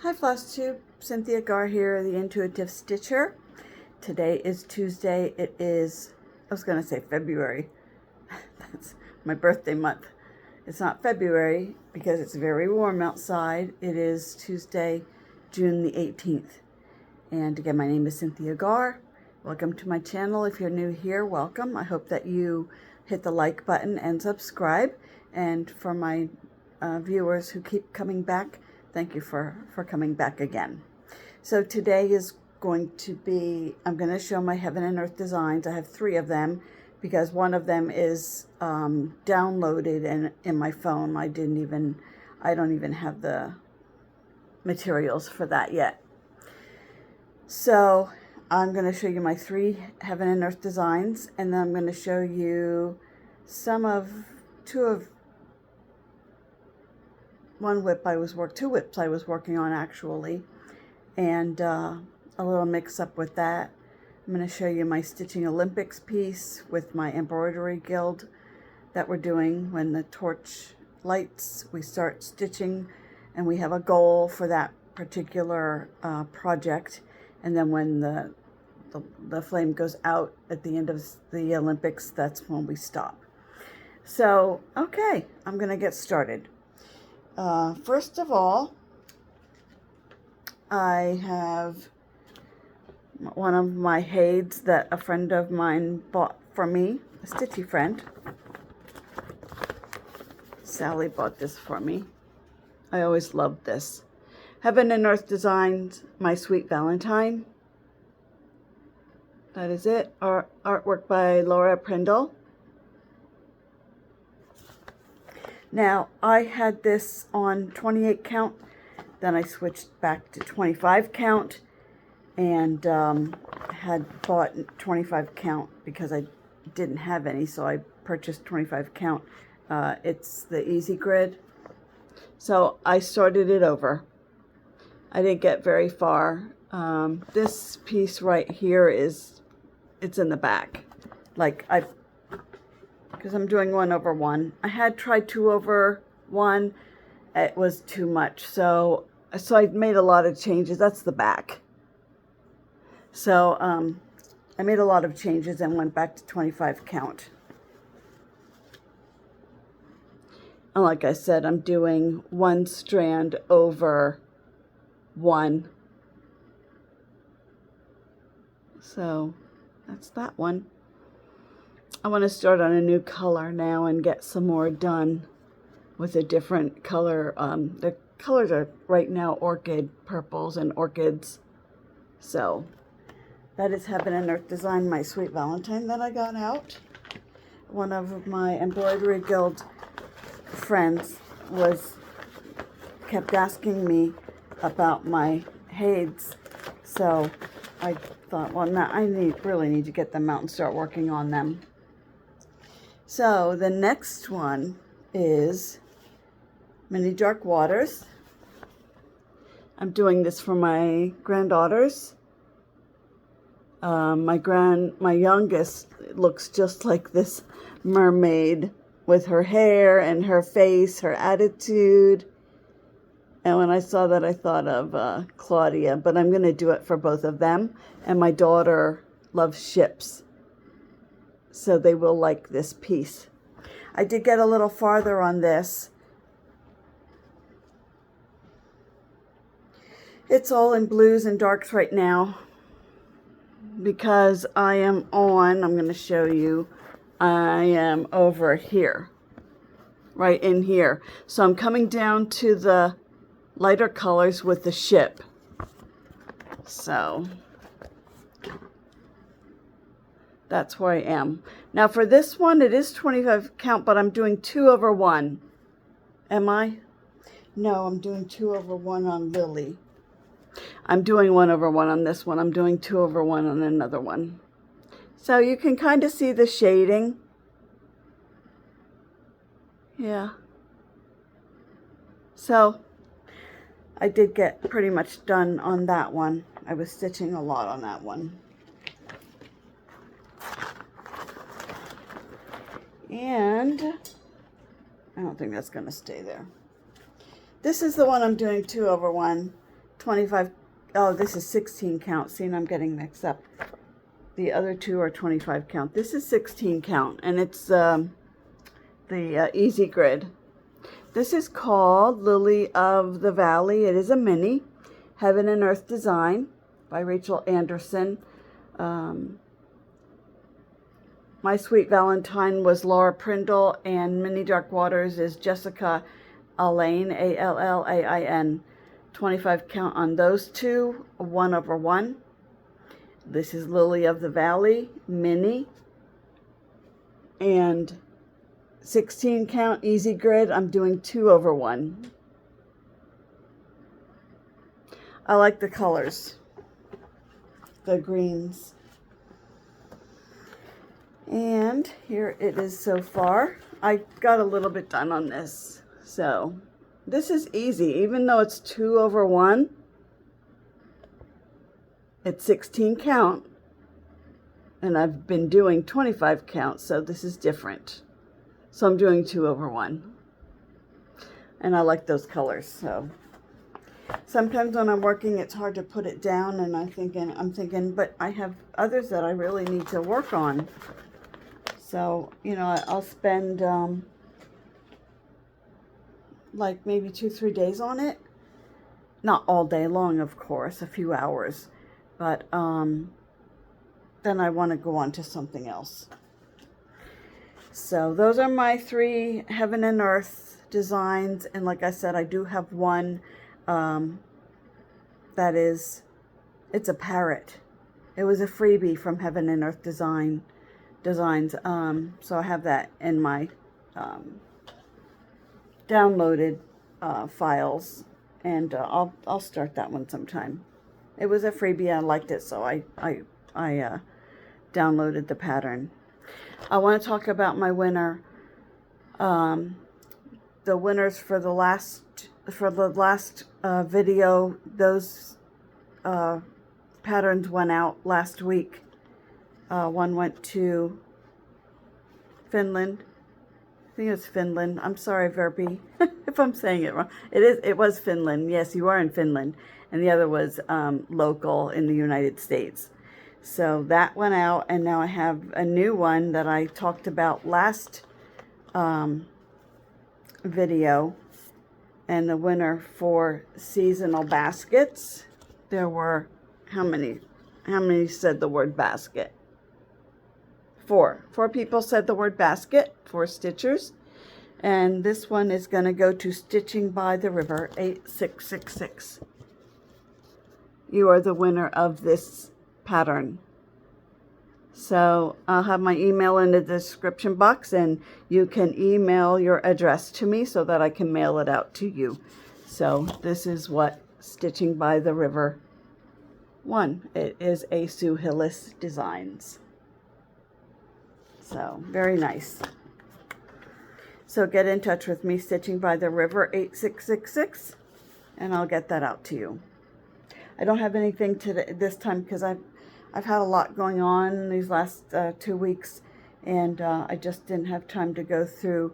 Hi Flosstube, Cynthia Gar here, the Intuitive Stitcher. Today is Tuesday. It is, I was going to say February. That's my birthday month. It's not February because it's very warm outside. It is Tuesday, June the 18th. And again, my name is Cynthia Gar. Welcome to my channel. If you're new here, welcome. I hope that you hit the like button and subscribe. And for my viewers who keep coming back, thank you for coming back again. So today is going to be, I'm going to show my Heaven and Earth designs. I have 3 of them because one of them is downloaded in my phone. I don't even have the materials for that yet. So I'm going to show you my 3 Heaven and Earth designs, and then I'm going to show you two WIPs I was working on actually, and a little mix up with that. I'm going to show you my Stitching Olympics piece with my embroidery guild that we're doing. When the torch lights, we start stitching, and we have a goal for that particular project. And then when the flame goes out at the end of the Olympics, that's when we stop. So, okay, I'm going to get started. First of all, I have one of my HAEDs that a friend of mine bought for me, a stitchy friend. Sally bought this for me. I always loved this. Heaven and Earth Designs, My Sweet Valentine. That is it. Artwork by Laura Prindle. Now, I had this on 28 count, then I switched back to 25 count, and had bought 25 count because I didn't have any, so I purchased 25 count. It's the Easy Grid. So I started it over. I didn't get very far. This piece right here it's in the back. Because I'm doing 1/1. I had tried 2/1. It was too much. So I made a lot of changes. That's the back. So I made a lot of changes and went back to 25 count. And like I said, I'm doing 1 strand over 1. So that's that one. I want to start on a new color now and get some more done with a different color. The colors are right now orchid purples and orchids. So that is Heaven and Earth Design, My Sweet Valentine that I got out. One of my embroidery guild friends kept asking me about my HAEDs. So I thought, well, now I really need to get them out and start working on them. So the next one is Mini Dark Waters. I'm doing this for my granddaughters. My youngest looks just like this mermaid with her hair and her face, her attitude. And when I saw that, I thought of Claudia, but I'm going to do it for both of them. And my daughter loves ships, so they will like this piece. I did get a little farther on this. It's all in blues and darks right now because I'm going to show you, I am over here, right in here. So I'm coming down to the lighter colors with the ship. So that's where I am. Now for this one, it is 25 count, but I'm doing 2/1. Am I? No, I'm doing 2/1 on Lily. I'm doing 1/1 on this one. I'm doing 2/1 on another one. So you can kind of see the shading. Yeah. So I did get pretty much done on that one. I was stitching a lot on that one. And I don't think that's going to stay there. This is the one I'm doing 2/1. 25, oh, this is 16 count. See, and I'm getting mixed up. The other two are 25 count. This is 16 count, and it's the Easy Grid. This is called Lily of the Valley. It is a mini, Heaven and Earth Design by Rachel Anderson. My Sweet Valentine was Laura Prindle, and Mini Dark Waters is Jessica Allain, Allain. 25 count on those two, 1/1. This is Lily of the Valley, mini, and 16 count Easy Grid. I'm doing 2/1. I like the colors, the greens. And here it is so far. I got a little bit done on this. So this is easy, even though it's 2/1. It's 16 count, and I've been doing 25 count, so this is different. So I'm doing 2/1, and I like those colors. So sometimes when I'm working, it's hard to put it down, and I'm thinking, but I have others that I really need to work on. So, you know, I'll spend like maybe 2-3 days on it. Not all day long, of course, a few hours. But then I want to go on to something else. So those are my 3 Heaven and Earth designs. And like I said, I do have one that is, it's a parrot. It was a freebie from Heaven and Earth Designs. So I have that in my downloaded files. And I'll start that one sometime. It was a freebie. I liked it, so I downloaded the pattern. I want to talk about my winner. The winners for the last video. Those patterns went out last week. One went to Finland. I think it's Finland. I'm sorry, Verbi, if I'm saying it wrong. It was Finland. Yes, you are in Finland. And the other was local in the United States. So that went out, and now I have a new one that I talked about last video. And the winner for seasonal baskets, there were, how many said the word basket? 4 people said the word basket, 4 stitchers. And this one is going to go to Stitching by the River 8666. You are the winner of this pattern. So I'll have my email in the description box, and you can email your address to me so that I can mail it out to you. So this is what Stitching by the River won. It is a Sue Hillis Designs. So very nice. So get in touch with me, Stitching by the River 8666, and I'll get that out to you. I don't have anything today this time because I've had a lot going on these last 2 weeks, and I just didn't have time to go through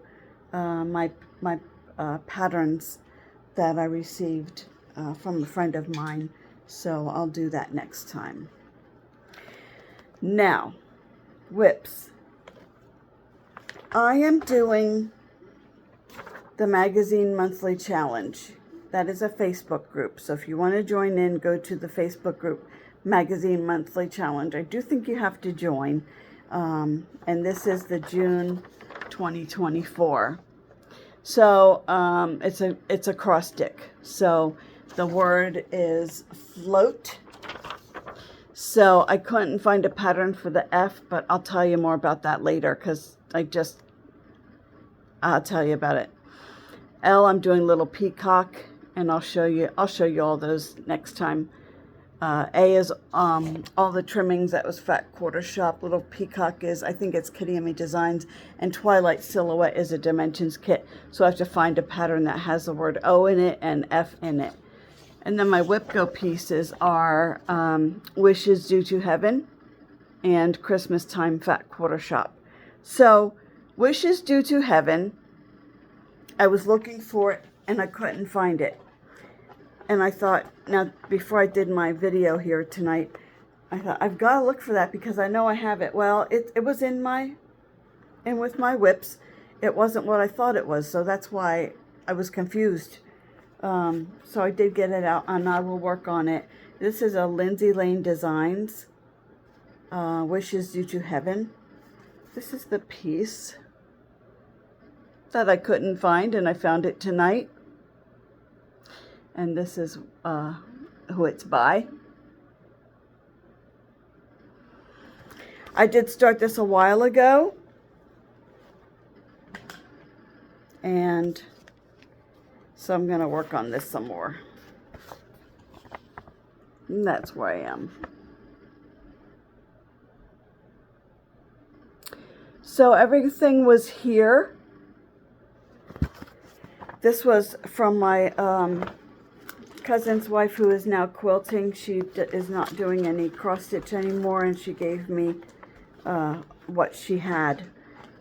my patterns that I received from a friend of mine. So I'll do that next time. Now, WIPs. I am doing the Magazine Monthly Challenge. That is a Facebook group. So if you want to join in, go to the Facebook group, Magazine Monthly Challenge. I do think you have to join. And this is the June 2024. So it's a cross stick. So the word is float. So I couldn't find a pattern for the F, but I'll tell you more about that later because I'll tell you about it. L, I'm doing little peacock, and I'll show you all those next time. A is all the trimmings. That was Fat Quarter Shop. Little peacock is, I think it's Kitty Amy Designs, and Twilight Silhouette is a Dimensions kit. So I have to find a pattern that has the word O in it and F in it. And then my WIP Go pieces are Wishes Due to Heaven and Christmas Time Fat Quarter Shop. So Wishes Due to Heaven, I was looking for it and I couldn't find it. And I thought, now before I did my video here tonight, I thought I've got to look for that because I know I have it. Well, it was in with my WIPs. It wasn't what I thought it was, so that's why I was confused. So I did get it out, and I will work on it. This is a Lindsay Lane Designs, Wishes Due to Heaven. This is the piece that I couldn't find, and I found it tonight. And this is who it's by. I did start this a while ago, and so I'm going to work on this some more. And that's where I am. So everything was here. This was from my cousin's wife, who is now quilting. She is not doing any cross stitch anymore, and she gave me what she had.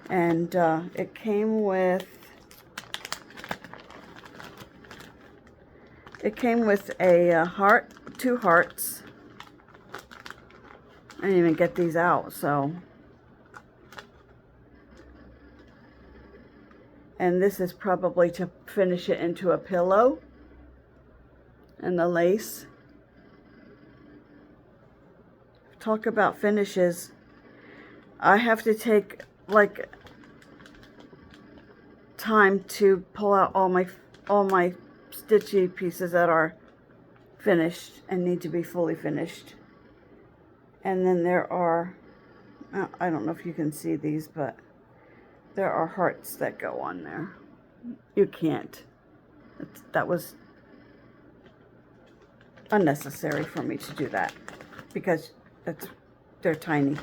And it came with a heart, 2 hearts. I didn't even get these out, so. And this is probably to finish it into a pillow. And the lace. Talk about finishes. I have to take like time to pull out all my stitchy pieces that are finished and need to be fully finished. And then there are, I don't know if you can see these, but there are hearts that go on there. You can't. That was unnecessary for me to do that because they're tiny.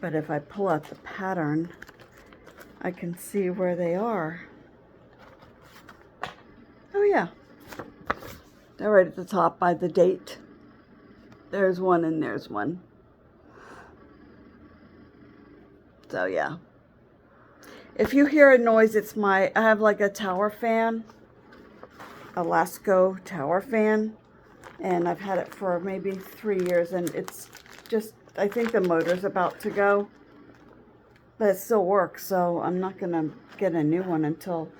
But if I pull out the pattern, I can see where they are. Oh yeah, they're right at the top by the date. There's one and there's one. So yeah. If you hear a noise, it's I have like a tower fan, a Lasco tower fan, and I've had it for maybe 3 years, and it's just, I think the motor's about to go, but it still works, so I'm not gonna get a new one until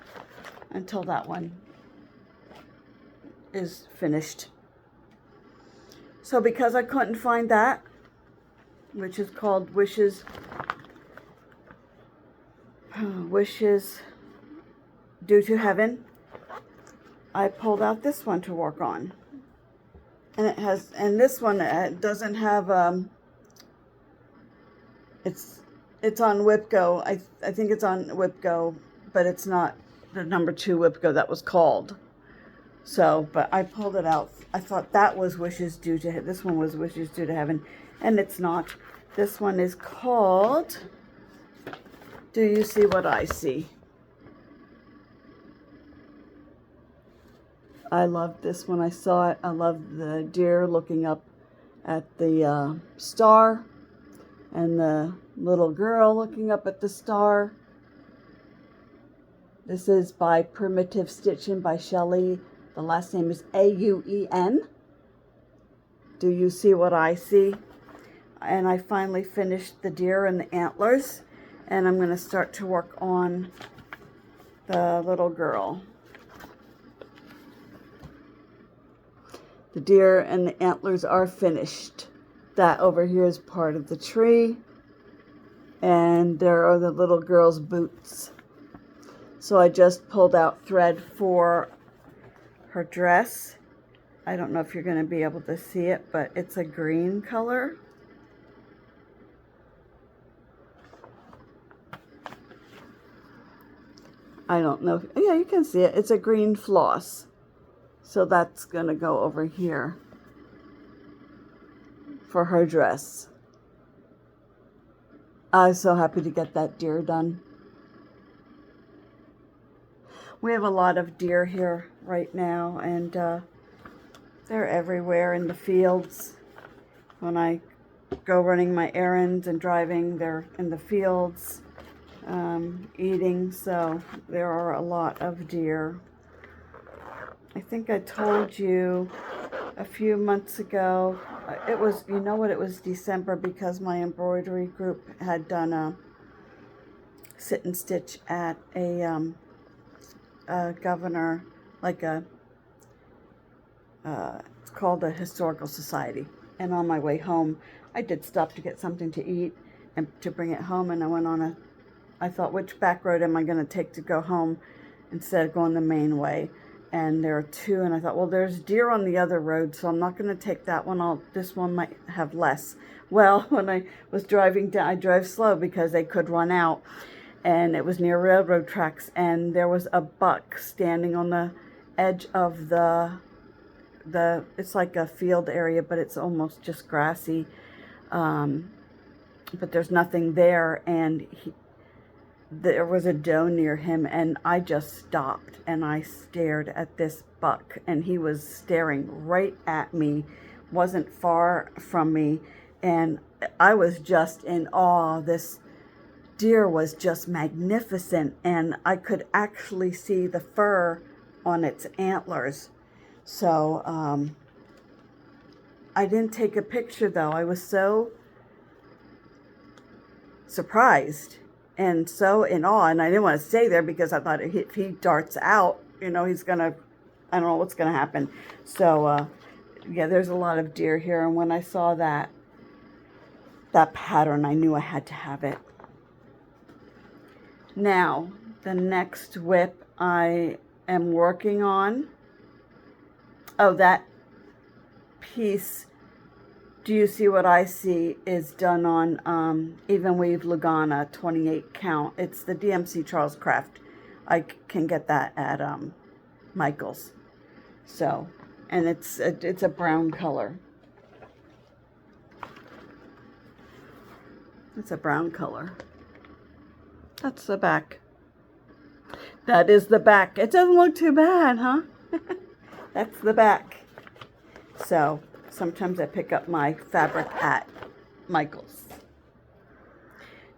that one is finished. So because I couldn't find that, which is called Wishes Due to Heaven, I pulled out this one to work on. And it has, and this one doesn't have, it's on WIP Go. I think it's on WIP Go, but it's not the #2 WIP Go that was called. So, but I pulled it out. I thought that was Wishes Due to Heaven. This one was Wishes Due to Heaven, and it's not. This one is called Do You See What I See? I loved this when I saw it. I love the deer looking up at the star, and the little girl looking up at the star. This is by Primitive Stitchin by Shelley. The last name is A-U-E-N. Do You See What I See? And I finally finished the deer and the antlers, and I'm going to start to work on the little girl. The deer and the antlers are finished. That over here is part of the tree, and there are the little girl's boots. So I just pulled out thread for her dress. I don't know if you're going to be able to see it, but it's a green color. I don't know. Yeah, you can see it. It's a green floss. So that's going to go over here for her dress. I was so happy to get that deer done. We have a lot of deer here right now, and they're everywhere in the fields. When I go running my errands and driving, they're in the fields eating, so there are a lot of deer. I think I told you a few months ago, it was, you know what, it was December because my embroidery group had done a sit and stitch at a governor, like it's called a historical society. And on my way home, I did stop to get something to eat and to bring it home. And I went on I thought, which back road am I going to take to go home instead of going the main way? And there are two, and I thought, well, there's deer on the other road, so I'm not going to take that one. This one might have less. Well, when I was driving down, I drove slow because they could run out, and it was near railroad tracks, and there was a buck standing on the edge of it's like a field area, but it's almost just grassy, but there's nothing there, and there was a doe near him, and I just stopped and I stared at this buck, and he was staring right at me, wasn't far from me, and I was just in awe. This deer was just magnificent, and I could actually see the fur on its antlers. So I didn't take a picture though. I was so surprised and so in awe, and I didn't want to stay there because I thought if he darts out, you know, he's gonna, I don't know what's gonna happen. So yeah, there's a lot of deer here, and when I saw that pattern, I knew I had to have it. Now, the next WIP I am working on, oh, that piece, Do You See What I See, is done on Even Weave Lugana 28 count. It's the DMC Charles Craft. I can get that at Michael's. So, and it's a brown color. It's a brown color. That's the back. That is the back. It doesn't look too bad, huh? That's the back. So sometimes I pick up my fabric at Michael's.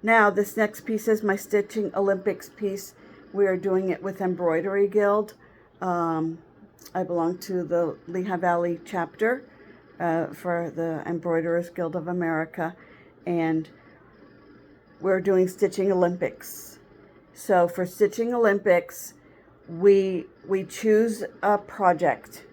Now this next piece is my Stitching Olympics piece. We are doing it with Embroidery Guild. I belong to the Lehigh Valley chapter for the Embroiderers Guild of America, and we're doing Stitching Olympics. So for Stitching Olympics, we choose a project,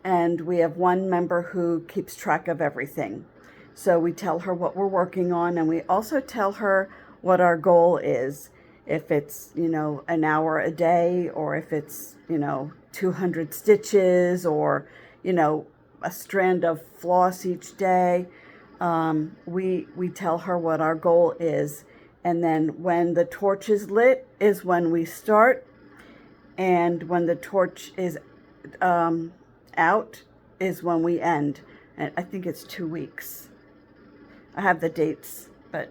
and we have one member who keeps track of everything. So we tell her what we're working on, and we also tell her what our goal is. If it's, you know, an hour a day, or if it's, you know, 200 stitches, or, you know, a strand of floss each day. We tell her what our goal is. And then when the torch is lit is when we start. And when the torch is out is when we end. And I think it's 2 weeks. I have the dates, but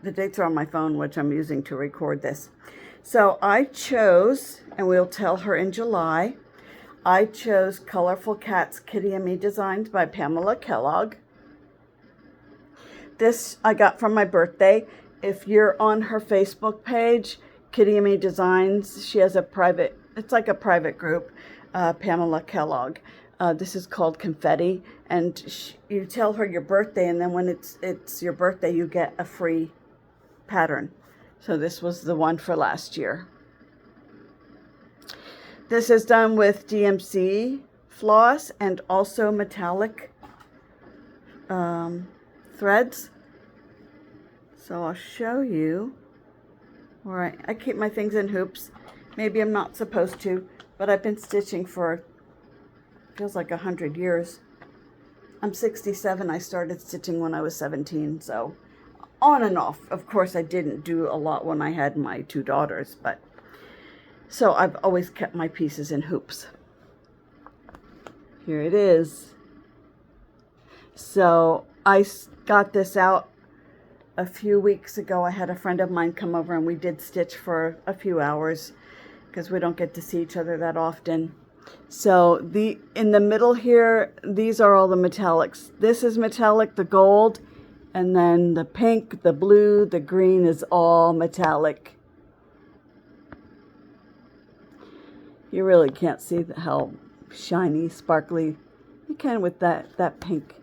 the dates are on my phone, which I'm using to record this. So I chose, and we'll tell her in July, I chose Colorful Cats Kitty and Me Designs by Pamela Kellogg. This I got from my birthday. If you're on her Facebook page, Kitty and Me Designs, she has a private, it's like a private group, Pamela Kellogg. This is called Confetti, and you tell her your birthday, and then when it's your birthday, you get a free pattern. So this was the one for last year. This is done with DMC floss and also metallic threads. So I'll show you where I keep my things in hoops. Maybe I'm not supposed to, but I've been stitching for, feels like 100 years. I'm 67. I started stitching when I was 17, so on and off. Of course, I didn't do a lot when I had my 2 daughters, but so I've always kept my pieces in hoops. Here it is. So I got this out a few weeks ago. I had a friend of mine come over, and we did stitch for a few hours because we don't get to see each other that often. So in the middle here, these are all the metallics. This is metallic, the gold, and then the pink, the blue, the green is all metallic. You really can't see how shiny, sparkly. You can with that pink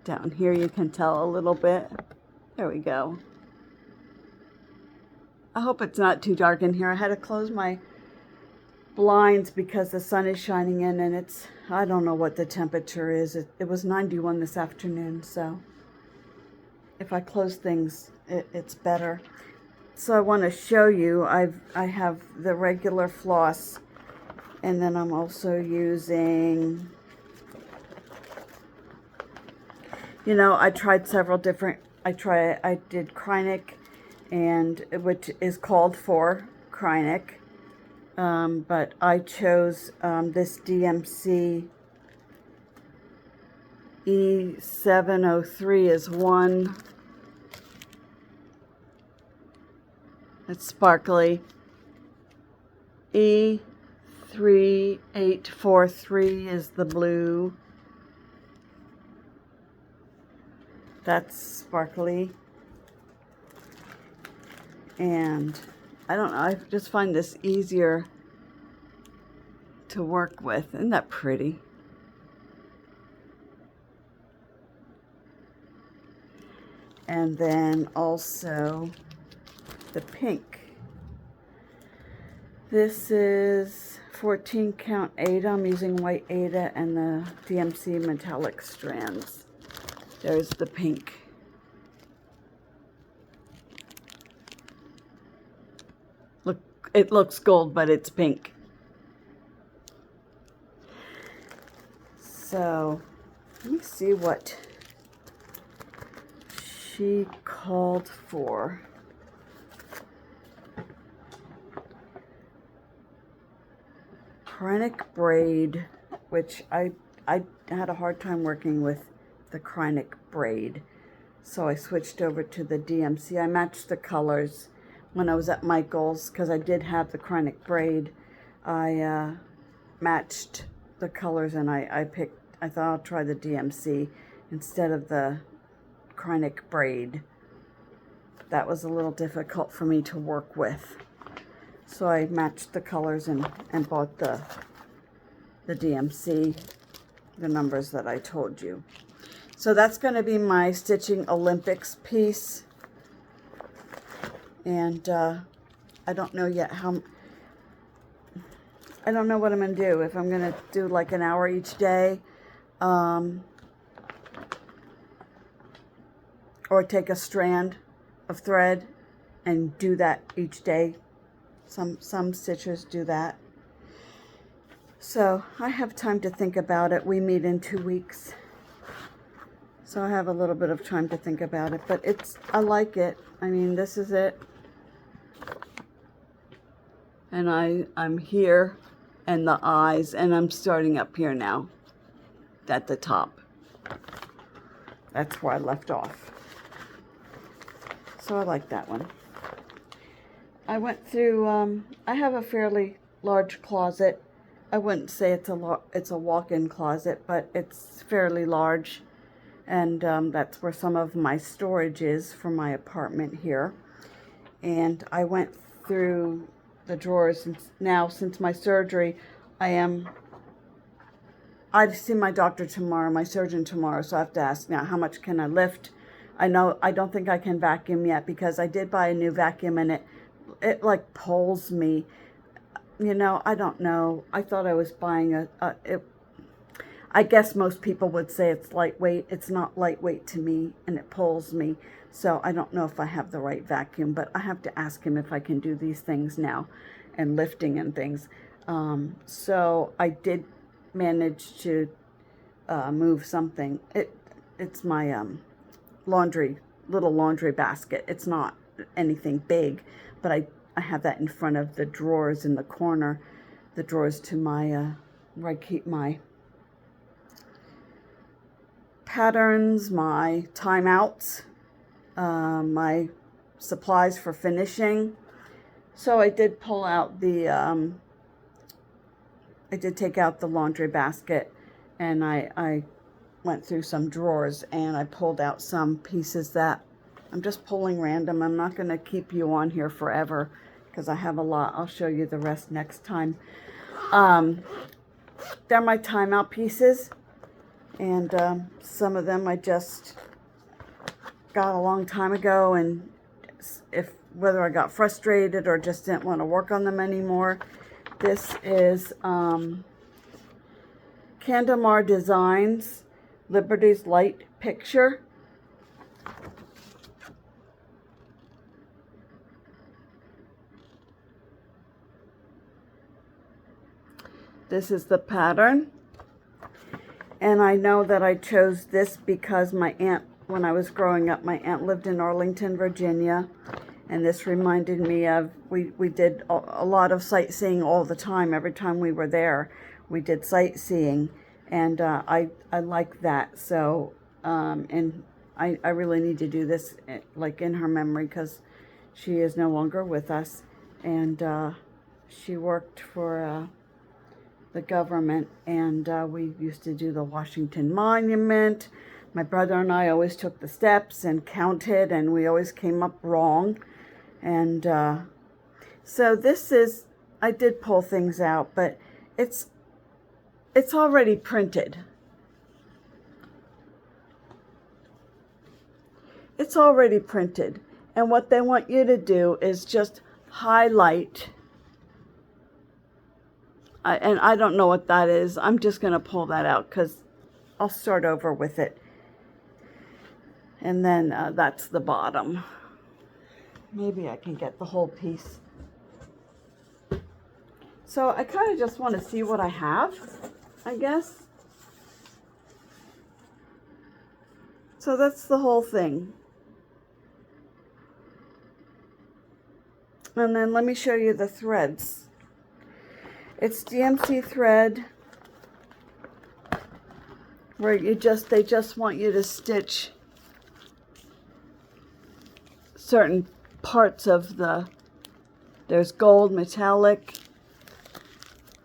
down here. You can tell a little bit. There we go. I hope it's not too dark in here. I had to close my blinds because the sun is shining in, and it's, I don't know what the temperature is. It was 91 this afternoon, so if I close things, it's better. So I want to show you, I have the regular floss, and then I'm also using, you know, I tried several different, I did Kreinik, and which is called for Kreinik, but I chose this DMC E703 is one. It's sparkly. E3843 is the blue. That's sparkly. And I don't know, I just find this easier to work with. Isn't that pretty? And then also the pink. This is 14 count Ada. I'm using white Ada and the DMC metallic strands. There's the pink. Look, it looks gold, but it's pink. So, let me see what she called for. Kreinik braid, which I had a hard time working with the Kreinik braid, so I switched over to the DMC. I matched the colors when I was at Michael's because I did have the Kreinik braid. I matched the colors, and I thought I'll try the DMC instead of the Kreinik braid. That was a little difficult for me to work with. So I matched the colors and bought the DMC, the numbers that I told you. So that's going to be my Stitching Olympics piece. And I don't know yet how, I don't know what I'm going to do. If I'm going to do like an hour each day, or take a strand of thread and do that each day. Some stitchers do that. So I have time to think about it. We meet in 2 weeks. So I have a little bit of time to think about it, but I like it. I mean, this is it. And I'm here, and the eyes, and I'm starting up here now at the top. That's where I left off. So I like that one. I went through, I have a fairly large closet. I wouldn't say it's a walk-in closet, but it's fairly large. And that's where some of my storage is for my apartment here. And I went through the drawers. Since my surgery, I see my doctor tomorrow, my surgeon tomorrow, so I have to ask now, how much can I lift? I don't think I can vacuum yet because I did buy a new vacuum and it like pulls me. You know, I don't know. I thought I was buying I guess most people would say it's lightweight. It's not lightweight to me, and it pulls me. So I don't know if I have the right vacuum, but I have to ask him if I can do these things now and lifting and things. So I did manage to move something. It's my little laundry basket. It's not anything big, but I have that in front of the drawers in the corner, the drawers to my, where I keep my patterns, my timeouts, my supplies for finishing. So I did pull out I did take out the laundry basket, and I went through some drawers, and I pulled out some pieces that I'm just pulling random. I'm not going to keep you on here forever because I have a lot. I'll show you the rest next time. they're my timeout pieces. And some of them I just got a long time ago, and whether I got frustrated or just didn't want to work on them anymore. This is Candemar Designs Liberty's Light Picture. This is the pattern. And I know that I chose this because my aunt, when I was growing up, my aunt lived in Arlington, Virginia. And this reminded me of, we did a lot of sightseeing all the time. Every time we were there, we did sightseeing. And I like that. So, and I really need to do this like in her memory, because she is no longer with us. And she worked for the government, and we used to do the Washington Monument. My brother and I always took the steps and counted, and we always came up wrong. And so this is, I did pull things out, but it's already printed. It's already printed. And what they want you to do is just highlight. And I don't know what that is. I'm just going to pull that out because I'll start over with it. And then that's the bottom. Maybe I can get the whole piece. So I kind of just want to see what I have, I guess. So that's the whole thing. And then let me show you the threads. It's DMC thread, where they just want you to stitch certain parts of there's gold, metallic,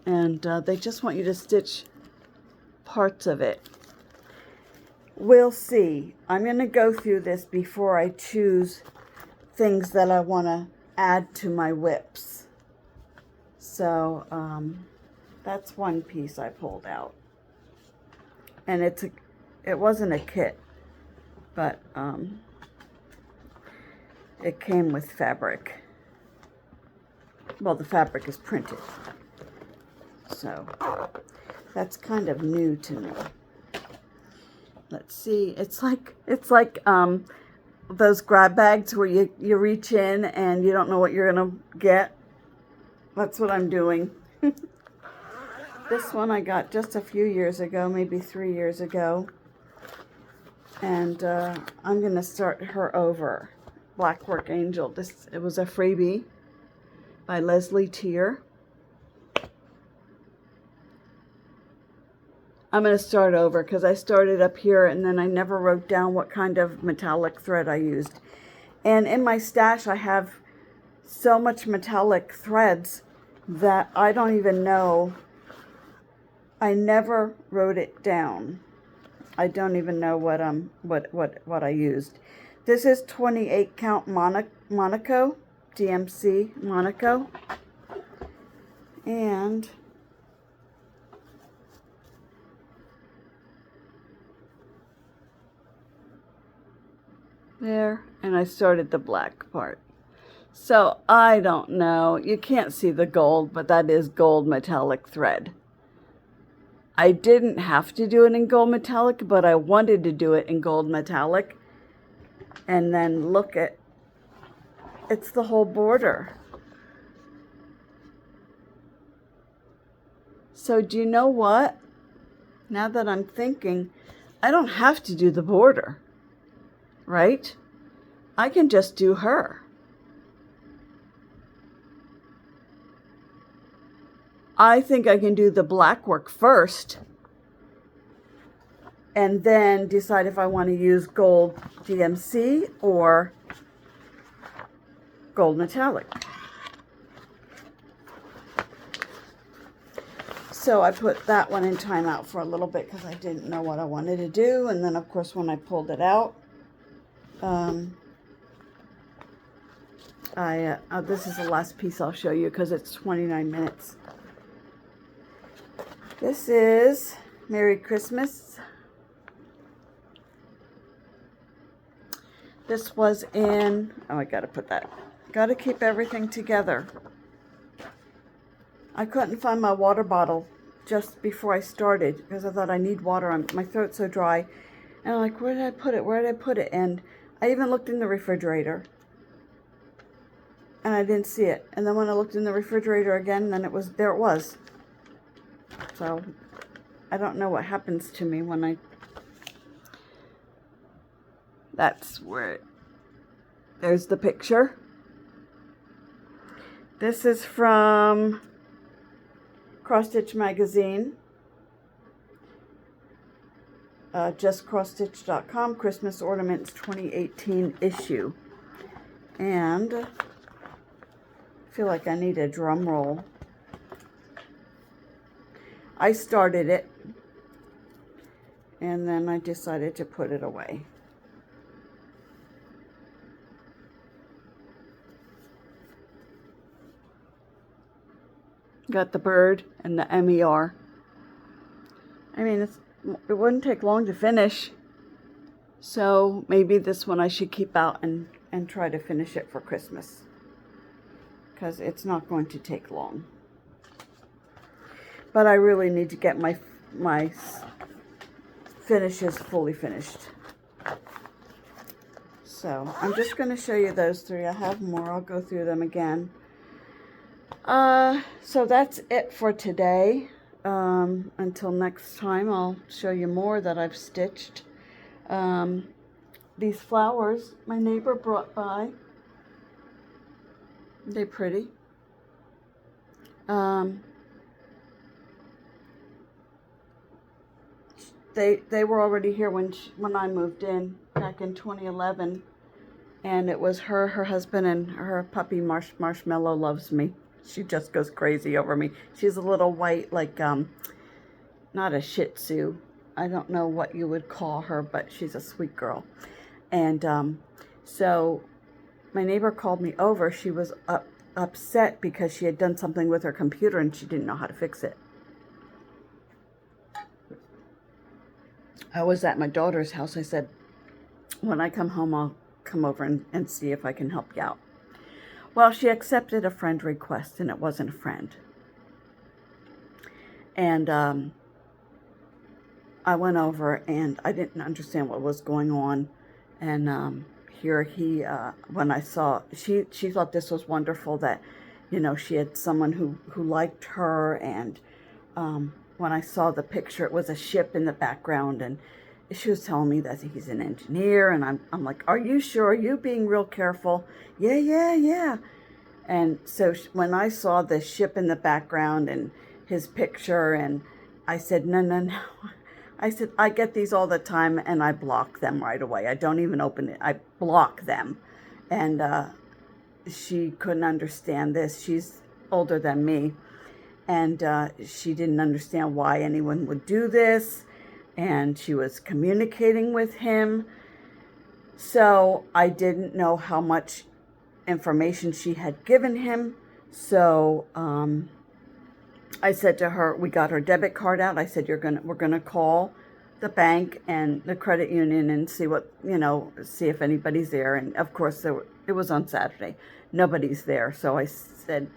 and they just want you to stitch parts of it. We'll see. I'm going to go through this before I choose things that I want to add to my WIPs. So that's one piece I pulled out, and it wasn't a kit, but it came with fabric. Well, the fabric is printed, so that's kind of new to me. Let's see. It's like those grab bags where you reach in and you don't know what you're gonna get. That's what I'm doing. This one I got just a few years ago, maybe 3 years ago. And I'm going to start her over. Blackwork Angel. It was a freebie by Leslie Tier. I'm going to start over because I started up here and then I never wrote down what kind of metallic thread I used. And in my stash I have so much metallic threads that I don't even know. I never wrote it down. I don't even know what I used. This is 28 count Monaco, DMC Monaco. And there, and I started the black part. So I don't know. You can't see the gold, but that is gold metallic thread. I didn't have to do it in gold metallic, but I wanted to do it in gold metallic. And then look at, it's the whole border. So do you know what? Now that I'm thinking, I don't have to do the border, right? I can just do her. I think I can do the black work first and then decide if I want to use gold DMC or gold metallic. So I put that one in timeout for a little bit because I didn't know what I wanted to do. And then of course when I pulled it out, this is the last piece I'll show you because it's 29 minutes. This is Merry Christmas. This was in, oh, I gotta put that, gotta keep everything together. I couldn't find my water bottle just before I started because I thought I need water. My throat's so dry. And I'm like, where did I put it? Where did I put it? And I even looked in the refrigerator and I didn't see it. And then when I looked in the refrigerator again, then there it was. So I don't know what happens to me when that's where there's the picture. This is from Cross Stitch magazine, justcrossstitch.com, Christmas Ornaments 2018 issue. And I feel like I need a drum roll. I started it and then I decided to put it away. Got the bird and the MER. I mean, it wouldn't take long to finish. So maybe this one I should keep out and try to finish it for Christmas. Because it's not going to take long. But I really need to get my finishes fully finished. So I'm just going to show you those three. I have more. I'll go through them again. So that's it for today. Until next time, I'll show you more that I've stitched. These flowers my neighbor brought by. They're pretty. They were already here when I moved in back in 2011, and it was her husband, and her puppy Marshmallow loves me. She just goes crazy over me. She's a little white, like not a Shih Tzu. I don't know what you would call her, but she's a sweet girl. And so my neighbor called me over. She was upset because she had done something with her computer and she didn't know how to fix it. I was at my daughter's house. I said, when I come home, I'll come over and see if I can help you out. Well, she accepted a friend request, and it wasn't a friend. And I went over, and I didn't understand what was going on. And here he, when I saw, she thought this was wonderful that, you know, she had someone who liked her. And when I saw the picture, it was a ship in the background, and she was telling me that he's an engineer, and I'm like, are you sure? Are you being real careful? Yeah. And so when I saw the ship in the background and his picture, and I said, no. I said, I get these all the time, and I block them right away. I don't even open it. I block them. And she couldn't understand this. She's older than me. And she didn't understand why anyone would do this. And she was communicating with him. So I didn't know how much information she had given him. So I said to her, we got her debit card out. I said, we're gonna call the bank and the credit union and see what, see if anybody's there. And of course it was on Saturday. Nobody's there. So I said,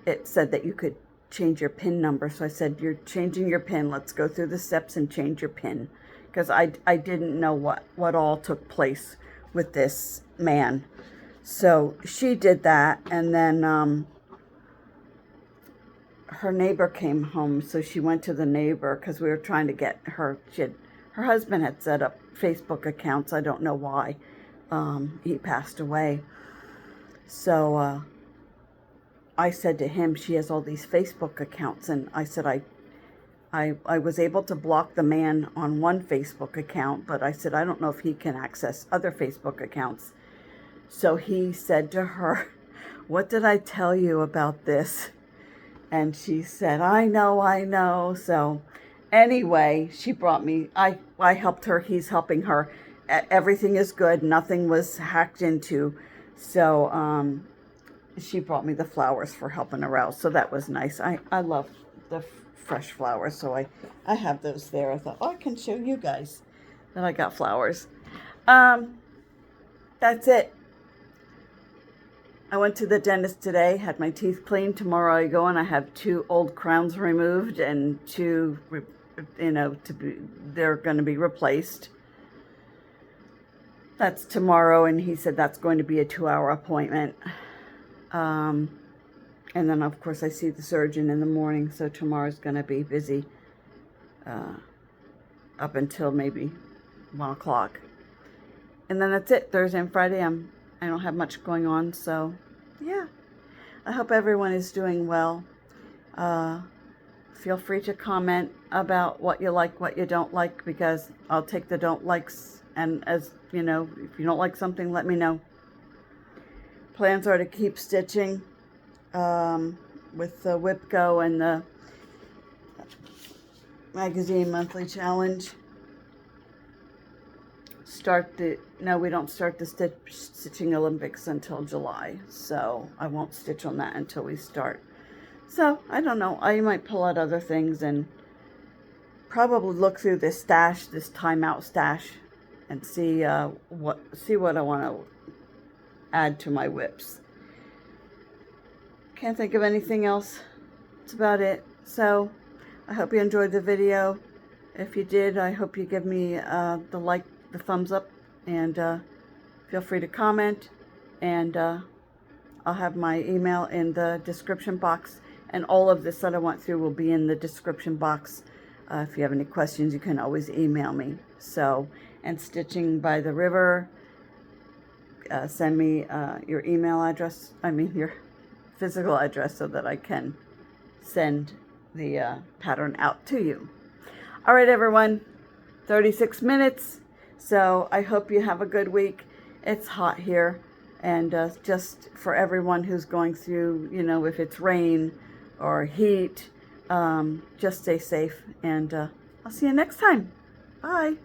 it said that you could change your PIN number. So I said, you're changing your PIN. Let's go through the steps and change your PIN. Because I didn't know what all took place with this man. So she did that. And then her neighbor came home. So she went to the neighbor because we were trying to get her. Her husband had set up Facebook accounts. I don't know why. He passed away. So I said to him, she has all these Facebook accounts. And I said, I was able to block the man on one Facebook account, but I said, I don't know if he can access other Facebook accounts. So he said to her, what did I tell you about this? And she said, I know. So anyway, she brought me, I helped her. He's helping her. Everything is good. Nothing was hacked into. So, she brought me the flowers for helping her out. So that was nice. I love the fresh flowers, so I have those there. I thought, oh, I can show you guys that I got flowers. That's it. I went to the dentist today, had my teeth cleaned. Tomorrow I go and I have 2 old crowns removed and 2, you know, they're going to be replaced. That's tomorrow, and he said that's going to be a 2-hour appointment. And then, of course, I see the surgeon in the morning, so tomorrow's going to be busy up until maybe 1 o'clock. And then that's it. Thursday and Friday, I don't have much going on, so yeah. I hope everyone is doing well. Feel free to comment about what you like, what you don't like, because I'll take the don't likes, and as you know, if you don't like something, let me know. Plans are to keep stitching with the WIP Go and the magazine monthly challenge. We don't start the stitching Olympics until July, so I won't stitch on that until we start. So I don't know, I might pull out other things and probably look through this stash, this timeout stash, and see what I want to add to my WIPs. Can't think of anything else. That's about it. So I hope you enjoyed the video. If you did, I hope you give me the thumbs up, and feel free to comment, and I'll have my email in the description box, and all of this that I went through will be in the description box. If you have any questions, you can always email me. So, and Stitching by the River, send me your email address, your physical address, so that I can send the pattern out to you. All right, everyone, 36 minutes. So I hope you have a good week. It's hot here, and just for everyone who's going through, you know, if it's rain or heat, just stay safe, and I'll see you next time. Bye.